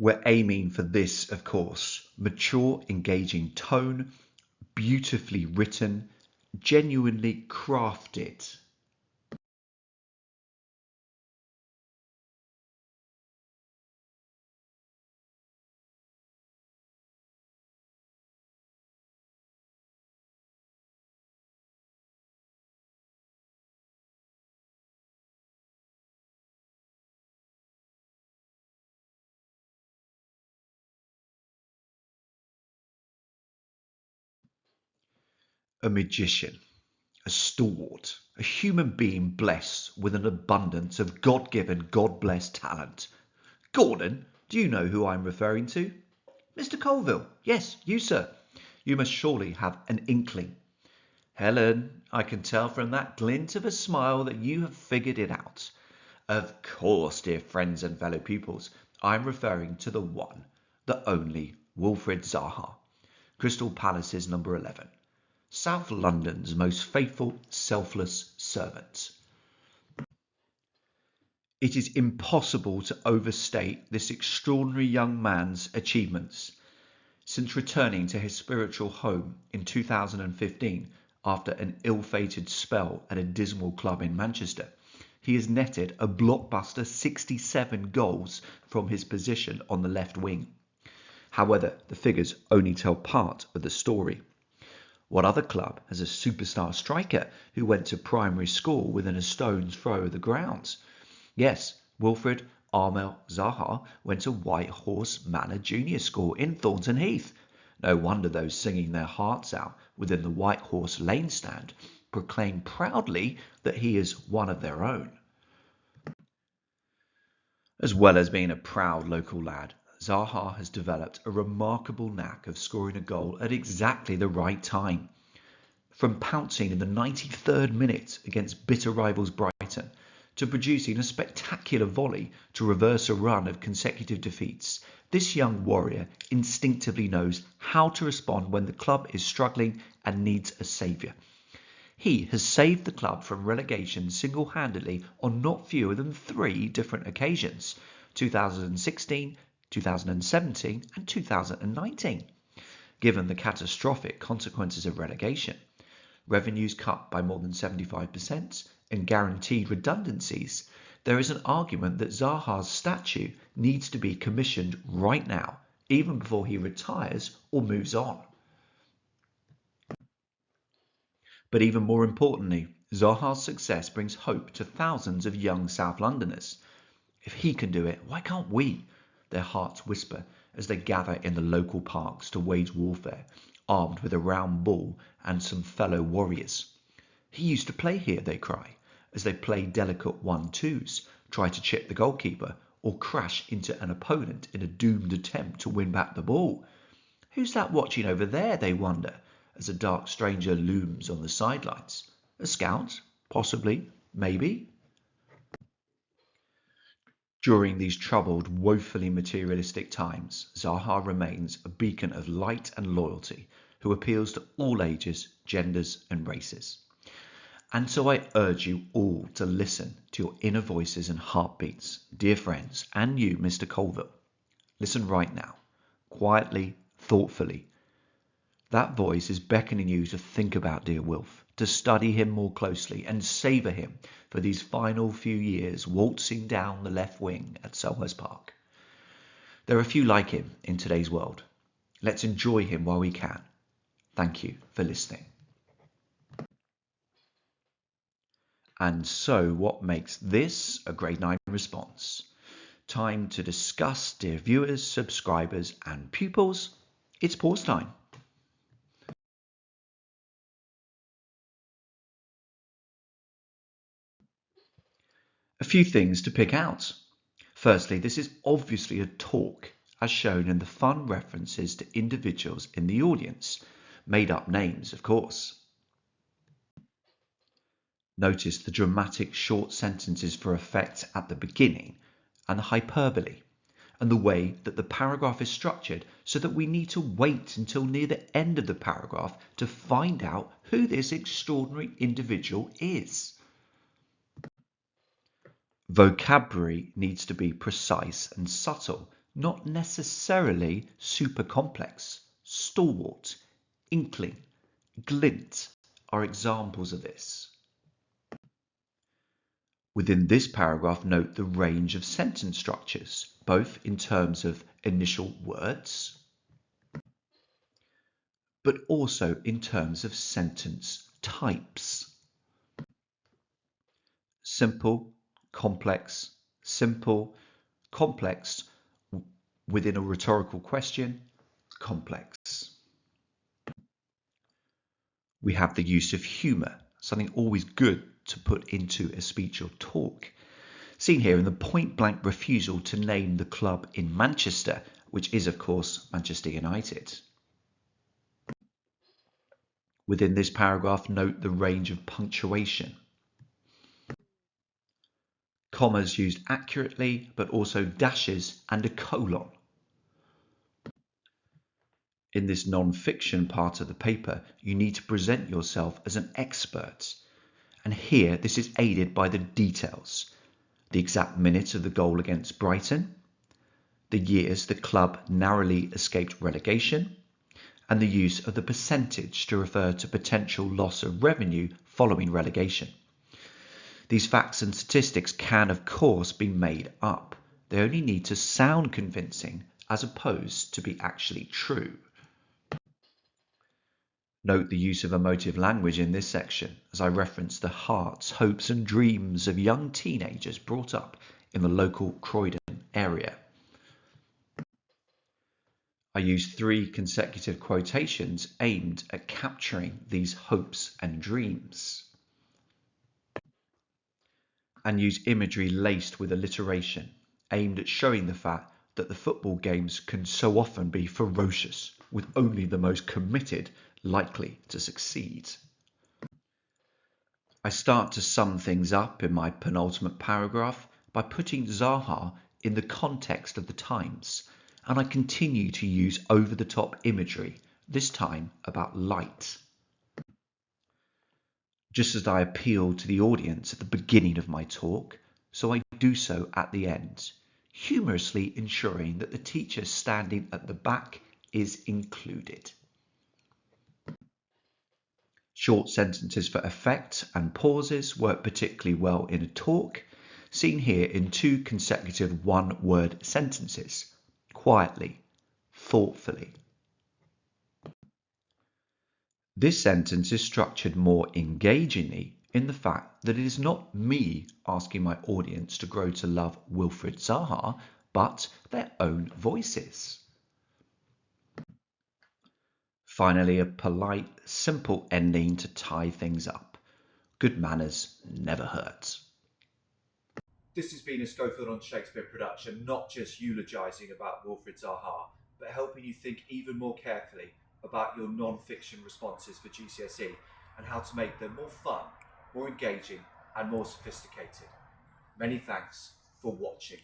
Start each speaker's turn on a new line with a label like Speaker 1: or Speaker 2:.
Speaker 1: We're aiming for this, of course: mature, engaging tone, beautifully written, genuinely crafted. A magician, a stalwart, a human being blessed with an abundance of God-given, God-blessed talent. Gordon, do you know who I'm referring to? Mr. Colville. Yes, you, sir. You must surely have an inkling. Helen, I can tell from that glint of a smile that you have figured it out. Of course, dear friends and fellow pupils, I'm referring to the one, the only Wilfried Zaha, Crystal Palace's number 11. South London's most faithful, selfless servant. It is impossible to overstate this extraordinary young man's achievements. Since returning to his spiritual home in 2015 after an ill-fated spell at a dismal club in Manchester, he has netted a blockbuster 67 goals from his position on the left wing. However, the figures only tell part of the story. What other club has a superstar striker who went to primary school within a stone's throw of the grounds? Yes, Wilfried Zaha went to White Horse Manor Junior School in Thornton Heath. No wonder those singing their hearts out within the White Horse Lane stand proclaim proudly that he is one of their own. As well as being a proud local lad, Zaha has developed a remarkable knack of scoring a goal at exactly the right time. From pouncing in the 93rd minute against bitter rivals Brighton, to producing a spectacular volley to reverse a run of consecutive defeats, this young warrior instinctively knows how to respond when the club is struggling and needs a saviour. He has saved the club from relegation single-handedly on not fewer than 3 different occasions: 2016, 2017 and 2019. Given the catastrophic consequences of relegation, revenues cut by more than 75% and guaranteed redundancies, there is an argument that Zaha's statue needs to be commissioned right now, even before he retires or moves on. But even more importantly, Zaha's success brings hope to thousands of young South Londoners. If he can do it, why can't we? Their hearts whisper as they gather in the local parks to wage warfare, armed with a round ball and some fellow warriors. He used to play here, they cry, as they play delicate 1-2s, try to chip the goalkeeper, or crash into an opponent in a doomed attempt to win back the ball. Who's that watching over there, they wonder, as a dark stranger looms on the sidelines. A scout? Possibly. Maybe. During these troubled, woefully materialistic times, Zaha remains a beacon of light and loyalty who appeals to all ages, genders and races. And so I urge you all to listen to your inner voices and heartbeats, dear friends, and you, Mr. Colville. Listen right now, quietly, thoughtfully. That voice is beckoning you to think about dear Wilf, to study him more closely and savour him for these final few years waltzing down the left wing at Selhurst Park. There are few like him in today's world. Let's enjoy him while we can. Thank you for listening. And so what makes this a grade 9 response? Time to discuss, dear viewers, subscribers and pupils. It's pause time. A few things to pick out. Firstly, this is obviously a talk, as shown in the fun references to individuals in the audience. Made up names, of course. Notice the dramatic short sentences for effect at the beginning and the hyperbole, and the way that the paragraph is structured so that we need to wait until near the end of the paragraph to find out who this extraordinary individual is. Vocabulary needs to be precise and subtle not necessarily super complex. Stalwart, inkling, glint are examples of this. Within this paragraph, note the range of sentence structures, both in terms of initial words, but also in terms of sentence types. Simple, complex, simple, complex, within a rhetorical question, complex. We have the use of humour, something always good to put into a speech or talk, seen here in the point-blank refusal to name the club in Manchester, which is of course Manchester United. Within this paragraph, note the range of punctuation. Commas used accurately, but also dashes and a colon. In this non-fiction part of the paper, you need to present yourself as an expert. And here, this is aided by the details. The exact minute of the goal against Brighton, the years the club narrowly escaped relegation, and the use of the percentage to refer to potential loss of revenue following relegation. These facts and statistics can, of course, be made up. They only need to sound convincing as opposed to be actually true. Note the use of emotive language in this section as I reference the hearts, hopes and dreams of young teenagers brought up in the local Croydon area. I use 3 consecutive quotations aimed at capturing these hopes and dreams, and use imagery laced with alliteration aimed at showing the fact that the football games can so often be ferocious, with only the most committed likely to succeed. I start to sum things up in my penultimate paragraph by putting Zaha in the context of the times, and I continue to use over-the-top imagery, this time about light. Just as I appealed to the audience at the beginning of my talk, so I do so at the end, humorously ensuring that the teacher standing at the back is included. Short sentences for effect and pauses work particularly well in a talk, seen here in 2 consecutive one-word sentences, quietly, thoughtfully. This sentence is structured more engagingly in the fact that it is not me asking my audience to grow to love Wilfried Zaha, but their own voices. Finally, a polite, simple ending to tie things up. Good manners never hurt.
Speaker 2: This has been a Schofield on Shakespeare production, not just eulogising about Wilfried Zaha, but helping you think even more carefully about your non-fiction responses for GCSE and how to make them more fun, more engaging and more sophisticated. Many thanks for watching.